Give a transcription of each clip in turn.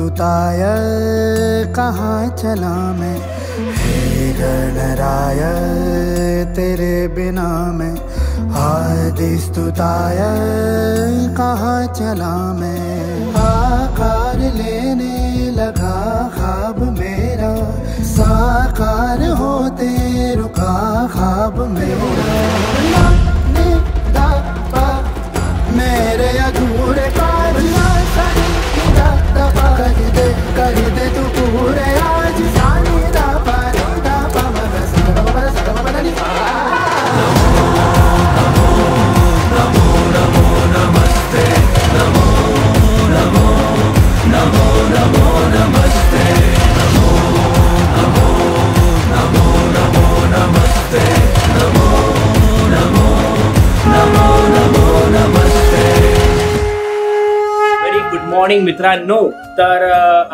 स्तुताय कहाँ चला मैं, हे गणराय तेरे बिना मैं, आदि स्तुताय कहाँ चला मैं। आकार लेने लगा ख्वाब मेरा, साकार होते रुका ख्वाब मेरा। मेरे अधूरे कारनां कर दे तू पूरे आज। सानी दा पा मग सा दा नी। नमो नमो नमस्ते, नमो नमो नमो नमो नमस्ते, नमो नमो नमो नमो नमस्ते, नमो नमो नमो नमो नमस्ते। व्हेरी गुड मॉर्निंग मित्रांनो। तर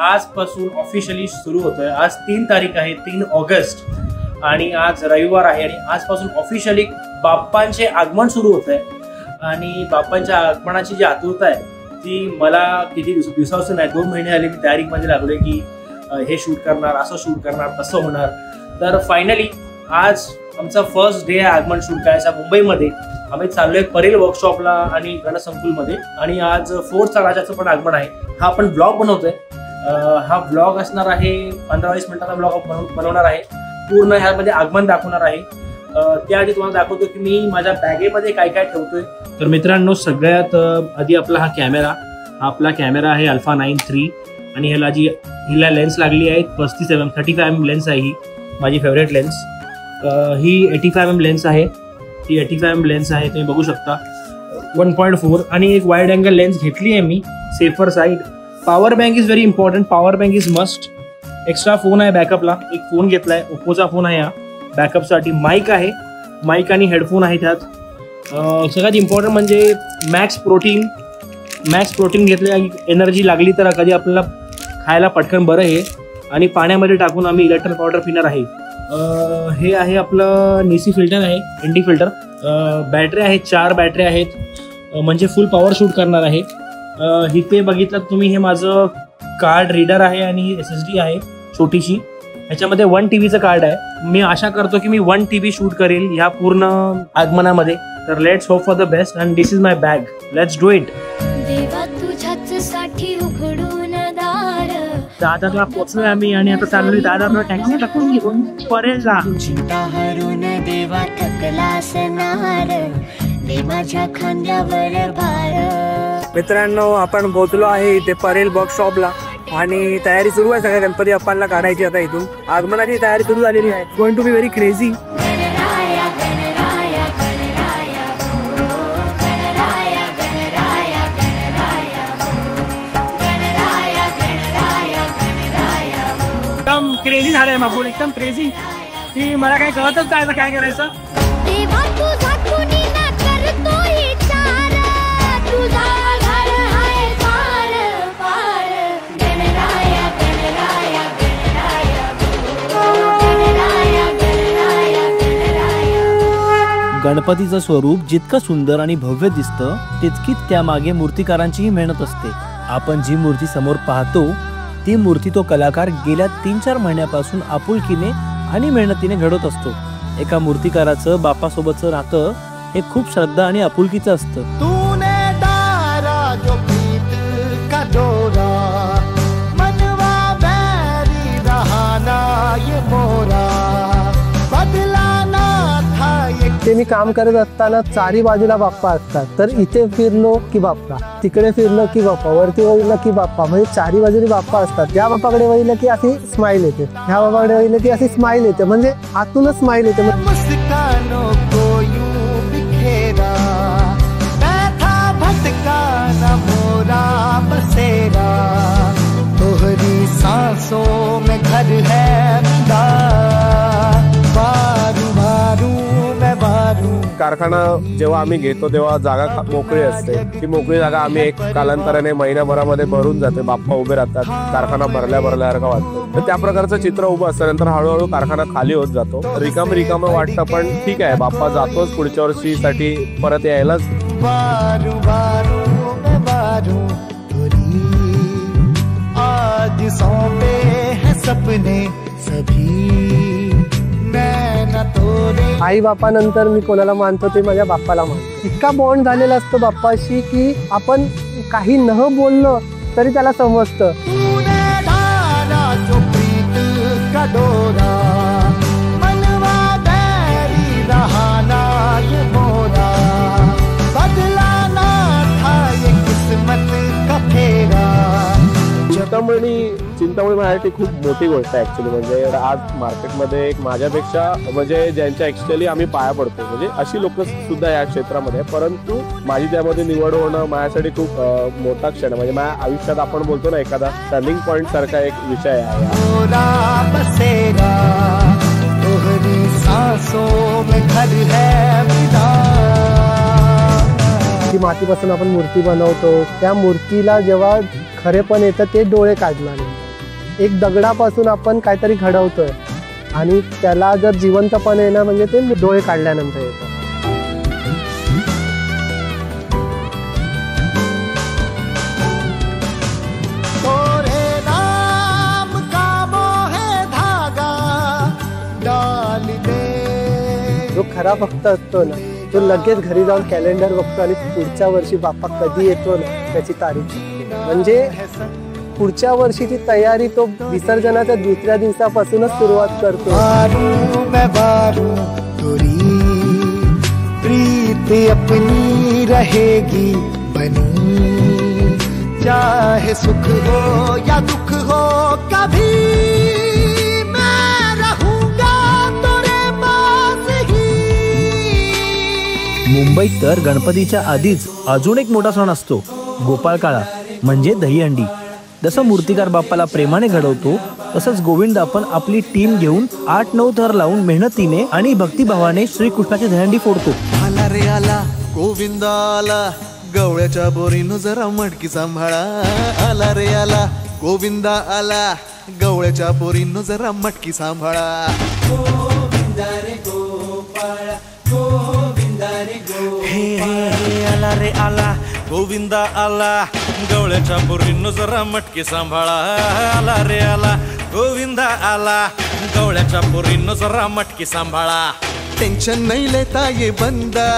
आजपासून ऑफिशियली सुरू होतोय। आज 3 तारीख आहे, 3 ऑगस्ट आणि आज रविवार आहे आणि आजपासून ऑफिशियली बाप्पांचे आगमन सुरू होत आहे। आणि बाप्पांच्या आगमनाची जी आतुरता आहे ती मला किती दिवसापासून नाही, 2 महिने झाले मी तयारीमध्ये लागलोय की हे शूट करणार, असं शूट करणार, तसं होणार। तर फायनली आज आमचा फर्स्ट डे आहे आगमन शूट करायचा मुंबईमध्ये। आम्ही चाललोय परेल वर्कशॉपला आणि गणसंकुलमध्ये आणि आज 4th राजाचं पण आगमन आहे। हा आपण ब्लॉग बनवतोय। हा ब्लॉग असणार आहे 15-20 मिनिटाचा ब्लॉग बनवणार आहे। पूर्ण ह्यामध्ये आगमन दाखवणार आहे। त्याआधी तुम्हाला दाखवतो की मी माझ्या बॅगेमध्ये काय काय ठेवतोय। तर मित्रांनो सगळ्यात आधी आपला हा कॅमेरा, आपला कॅमेरा आहे अल्फा 9 III आणि हिला लेन्स लागली आहे 35 mm लेन्स आहे। ही माझी फेवरेट लेन्स। ही 85 mm लेन्स आहे। ही 85 mm लेन्स आहे, तुम्ही बघू शकता 1.4 आणि एक वाईड अँगल लेन्स घेतली आहे मी safer side. Power bank is very important, power bank is must. Extra phone आहे बॅकअपला, एक फोन घेतलाय ओप्पोचा फोन आहे हा बॅकअपसाठी। माईक आहे, माईक आणि हेडफोन आहे त्यात। सगळ्यात इम्पॉर्टंट म्हणजे मॅक्स प्रोटीन घेतले, एनर्जी लागली तर कधी आपल्याला खायला पटकन बरं आहे। आणि पाण्यामध्ये टाकून आम्ही इलेक्ट्रॉल पावडर पिणार आहे। हे आहे आपलं निसी फिल्टर आहे, इंडी फिल्टर। बॅटरी आहेत, 4 बॅटरी आहेत, म्हणजे फुल पॉवर शूट करणार आहे। इथे बघितलं तुम्ही हे माझं कार्ड रीडर आहे आणि SSD आहे छोटीशी। ह्याच्यामध्ये 1 TBचं कार्ड आहे। मी आशा करतो की मी 1 TB शूट करेल ह्या पूर्ण आगमनामध्ये। तर let's hope for the best and this is my bag, let's do it. दादरला पोहोचलोय आम्ही आणि आता चाललोय दादरला टॅक्सी टाकून घेऊन परेलला। चिंता हरून देवा थकलास नार, दे माझ्या खांद्यावर भार। मित्रांनो आपण पोहोचलो आहे इथे परेल वर्कशॉपला आणि तयारी सुरू आहे। सगळ्या गणपती बाप्पांना काढायची आता इथून। आगमनाची तयारी सुरू झालेली आहे। Going to be very crazy. एकदम क्रेझी झालंय मापूल, एकदम क्रेझी की मला काही कळतच नाही काय करायचं। गणपतीचं स्वरूप जितकं सुंदर आणि भव्य दिसतं तितकीच त्यामागे मूर्तिकारांचीही मेहनत असते। आपण जी मूर्ती समोर पाहतो ती मूर्ती तो कलाकार गेल्या 3-4 महिन्यापासून आपुलकीने आणि मेहनतीने घडवत असतो। एका मूर्तिकाराचं बाप्पासोबतचं नातं हे खूप श्रद्धा आणि आपुलकीचं असतं। ते मी काम करत असताना चारी बाजूला बाप्पा असतात। तर इथे फिरलो की बाप्पा, तिकडे फिरलो की बाप्पा, वरती वळलं की बाप्पा, म्हणजे चारी बाजूला बाप्पा असतात। त्या बाप्पाकडे वळलं की अशी स्माइल येते, ह्या बाप्पाकडे वळलं की अशी स्माइल येते, म्हणजे आतूनच स्माइल येते। सांसों में घर है मेरा, बारू बारू मैं बारू। कारखाना जेव्हा आम्ही घेतो तेव्हा जागा मोकळी असते। ती मोकळी जागा आम्ही एक कालांतराने महिन्याभरामध्ये भरून जाते। बाप्पा उभे राहतात, कारखाना भरल्यासारखं वाटतं। तर त्या प्रकारचं चित्र उभं असतं। नंतर हळूहळू कारखाना खाली होत जातो, रिकाम वाटतं, पण ठीक आहे बाप्पा जातोच पुढच्या वर्षीसाठी परत यायलाच। बारू बारू मैं बारू, आज आज सौंपे हैं सपने सभी नैना तोरे। आई बापानंतर मी कोणाला मानतो ते माझ्या बाप्पाला मानतो. इतका बॉन्ड झालेला असतो बाप्पाशी की आपण काही न बोललो तरी त्याला समजतं. तूने डाला जो प्रीत का डोरा मनवा बैरी रहा ना ये मोरा बदला ना था ये किस्मत का फेरा. चिंतामणी माझ्यासाठी खूप मोठी गोष्ट आहे ऍक्च्युली. म्हणजे आज मार्केटमध्ये एक माझ्यापेक्षा म्हणजे ज्यांच्या ऍक्च्युअली आम्ही पाया पडतो म्हणजे अशी लोक सुद्धा या क्षेत्रामध्ये, परंतु माझी त्यामध्ये निवड होणं माझ्यासाठी खूप मोठा क्षण आहे. म्हणजे माझ्या आयुष्यात आपण बोलतो ना एखादा टर्निंग पॉइंट सारखा एक विषय आहे. बसेगा तोहरी सांसों में घर है विदा. ती मातीपासून आपण मूर्ती बनवतो, त्या मूर्तीला जेव्हा खरेपण येतं ते डोळे काढणारे. एक दगडापासून आपण काहीतरी घडवतोय आणि त्याला जर जिवंतपण येणं म्हणजे ते डोळे काढल्यानंतर येतं. तोरे नाम का मोहे धागा डाल दे. जो खरा भक्त असतो ना तो लगेच घरी जाऊन कॅलेंडर बघतो आणि पुढच्या वर्षी बाप्पा कधी येतो ना त्याची तारीख. म्हणजे पुढच्या वर्षीची तयारी तो विसर्जनाच्या दुसऱ्या दिवसापासूनच सुरुवात करतो. प्रीत अपनी रहेगी बनी चाहे सुख हो या दुख हो कभी मैं रहूंगा तेरे पास ही. मुंबईत तर गणपतीच्या आधीच अजून एक मोठा सण असतो, गोपाळकाळा म्हणजे दहीहंडी. जसं मूर्तिकार बाप्पाला प्रेमाने घडवतो तसंच गोविंद आपण आपली टीम घेऊन 8-9 थर लावून मेहनतीने आणि भक्तिभावाने श्रीकृष्णाची दहीहंडी फोडतो. आला रे आला गोविंद आला गवळ्याच्या बोरीनं जरा मटकी सांभाळा. आला रे आला गोविंद आला गवळ्याच्या बोरीनं जरा मटकी सांभाळा. गोविंदा रे गोपाळा गोविंदा रे गो. हे हे आला रे आला गोविंदा आला गवळ्याच्या बोरीनं जरा मटकी सांभाळा. आला रे आला गोविंदा आला गवळ्याच्या बोरीनं जरा मटकी सांभाळा. टेन्शन नाही लेता ये बंदा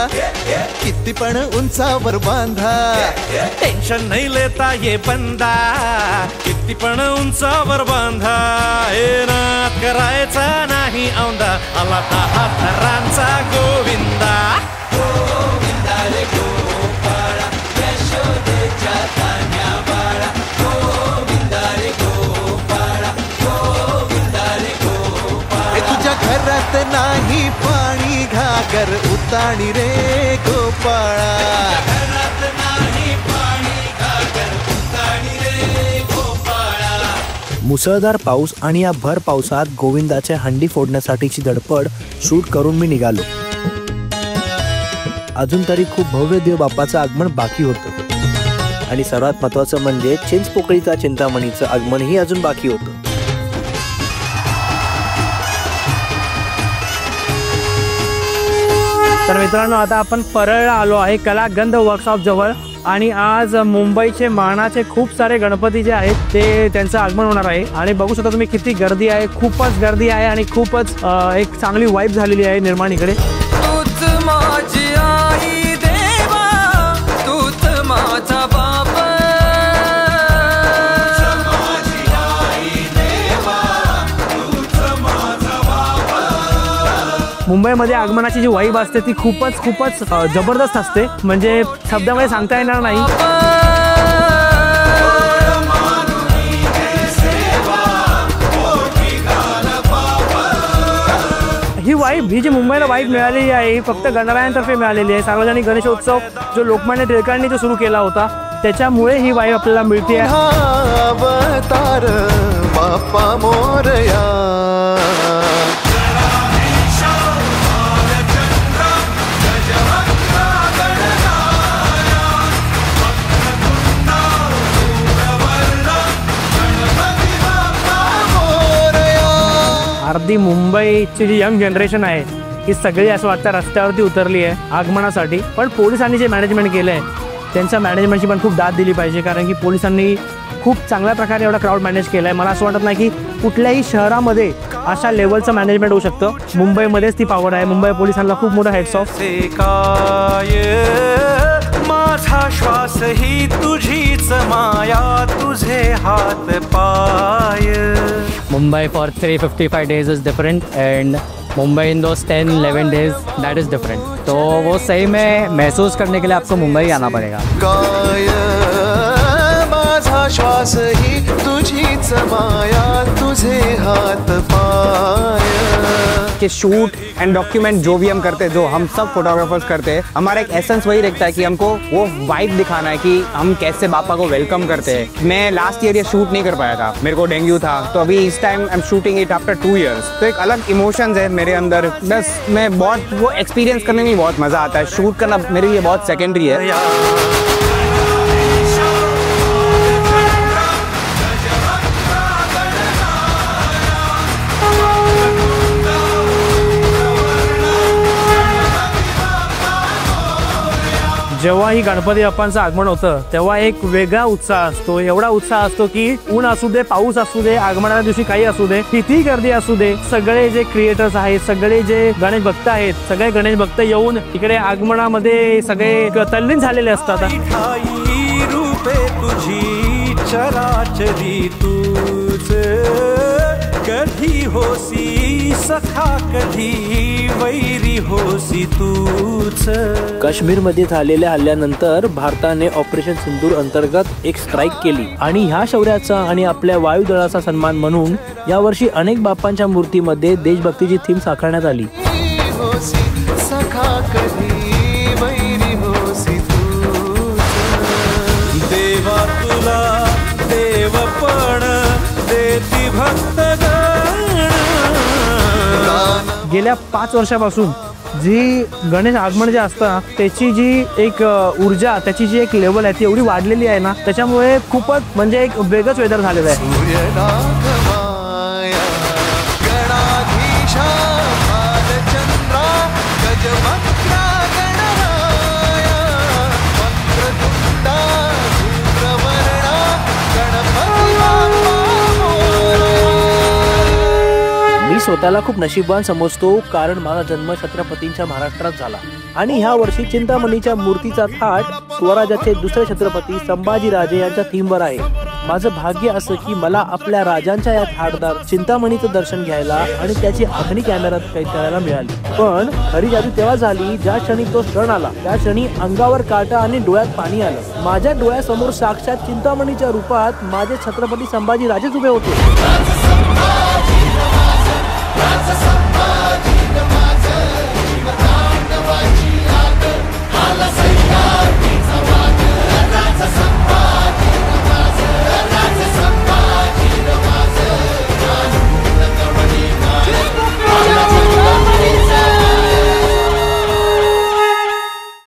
किती पण उंचावर बांधा. टेन्शन नाही लेता ये बंदा किती पण उंचावर बांधा. हे नाद करायचा नाही औंदा आला 10 थरांचा गोविंदा. गोविंदा रे गोपाळा यशोदेच्या तान्या बाळा. गोविंदा रे गोपाळा गोविंदा रे गोपाळा. तुझ्या घरात नाही पाणी घागर उताणी रे गोपाळा. घरात नाही पाणी घागर उताणी रे गोपाळा. मुसळधार पाऊस आणि या भर पावसात गोविंदाच्या हंडी फोडण्यासाठीची धडपड शूट करून मी निघालो. अजून तरी खूप भव्य देव बाप्पाचं आगमन बाकी होतं आणि सर्वात महत्वाचं म्हणजे चिंचपोकळीचा चिंतामणीचं आगमनही अजून बाकी होतं. तर मित्रांनो आता आपण परळला आलो आहे कलागंध वर्कशॉप जवळ आणि आज मुंबईचे मानाचे खूप सारे गणपती जे आहेत ते त्यांचं आगमन होणार आहे. आणि बघू शकता तुम्ही किती गर्दी आहे, खूपच गर्दी आहे आणि खूपच एक चांगली वाईब झालेली आहे निर्माण इकडे. तूच माझी आई देवा तूच माझा बाप. मुंबईमध्ये आगमनाची जी वाईब असते ती खूपच जबरदस्त असते, म्हणजे शब्दामध्ये सांगता येणार नाही. ही वाईब ही जी मुंबईला वाईब मिळालेली आहे ही फक्त गणरायांतर्फे मिळालेली आहे. सार्वजनिक गणेशोत्सव जो लोकमान्य टिळकांनी जो सुरू केला होता त्याच्यामुळे ही वाईब आपल्याला मिळते. अवतार बाप्पा मोरया. अर्धी मुंबईची जी यंग जनरेशन आहे ही सगळी असं वाटतं रस्त्यावरती उतरली आहे आगमनासाठी. पण पोलिसांनी जे मॅनेजमेंट केलं आहे त्यांच्या मॅनेजमेंटची पण खूप दाद दिली पाहिजे, कारण की पोलिसांनी खूप चांगल्या प्रकारे एवढा क्राऊड मॅनेज केला आहे. मला असं वाटत नाही की कुठल्याही शहरामध्ये अशा लेवलचं मॅनेजमेंट होऊ शकतं. मुंबईमध्येच ती पॉवर आहे. मुंबई पोलिसांना खूप मोठं हेड्स ऑफ. माझा श्वास ही तुझीच माया, तुझे हात पाय. Mumbai for 355 days is different and Mumbai in those 10-11 days that is different. तो वो सही में महसूस करने के लिए आपको मुंबई आना पड़ेगा. काय माझा श्वास ही तुझीच माया, तुझे हाथ पाय. कि शूट एंड डॉक्यूमेंट जो भी हम करते हैं, जो हम सब फोटोग्राफर्स करते हैं, हमारा एक एसेंस वही रहता है कि हमको वो वाइब दिखाना है कि हम कैसे बापा को वेलकम करते हैं. मैं लास्ट ईयर ये शूट नहीं कर पाया था, मेरे को डेंगू था, तो अभी इस time I am shooting it after 2 years. तो एक अलग इमोशंस है मेरे अंदर. बस मैं बहुत वो एक्सपीरियंस करने में बहुत मज़ा आता है. शूट करना मेरे लिए बहुत सेकेंडरी है. जेव्हाही गणपती बाप्पांचं आगमन होतं तेव्हा एक वेगळा उत्साह असतो. एवढा उत्साह असतो की ऊन असू दे, पाऊस असू दे, आगमनाच्या दिवशी काही असू दे, किती गर्दी असू दे, सगळे जे क्रिएटर्स आहेत, सगळे जे गणेश भक्त आहेत, सगळे गणेश भक्त येऊन इकडे आगमनामध्ये सगळे तल्लीन झालेले असतात. रूपे तुझी चराचरी तूच, कधी होसी सखा, कधी वैरी होसी तूच. काश्मीरमध्ये झालेल्या हल्ल्यानंतर भारताने ऑपरेशन सिंदूर अंतर्गत एक स्ट्राईक केली आणि ह्या शौर्याचा आणि आपल्या वायुदलाचा सन्मान म्हणून यावर्षी अनेक बाप्पांच्या मूर्तीमध्ये देशभक्तीची थीम साकारण्यात आली. देवा तुला देवपण देती भक्तगण. गेल्या 5 वर्षापासून जी गणेश आगमन जे असतं त्याची जी एक ऊर्जा, त्याची जी एक लेवल आहे ती एवढी वाढलेली आहे ना, त्याच्यामुळे खूपच म्हणजे एक वेगळंच वेदर झालेलं आहे. स्वतःला खूप नशीबवान समजतो, कारण माझा जन्म छत्रपतींच्या महाराष्ट्रात झाला आणि ह्या वर्षी चिंतामणीच्या मूर्तीचा थाट स्वराज्याचे दुसरे छत्रपती संभाजीराजे यांच्या थीमवर आहे. माझं भाग्य असं की मला आपल्या राजांच्या या थाटदार चिंतामणीचं दर्शन घ्यायला आणि त्याची आखणी कॅमेऱ्यात कैद करायला मिळाली. पण खरी जादू तेव्हा झाली ज्या क्षणी तो क्षण आला, त्या क्षणी अंगावर काटा आणि डोळ्यात पाणी आलं. माझ्या डोळ्यासमोर साक्षात चिंतामणीच्या रूपात माझे छत्रपती संभाजीराजेच उभे होते.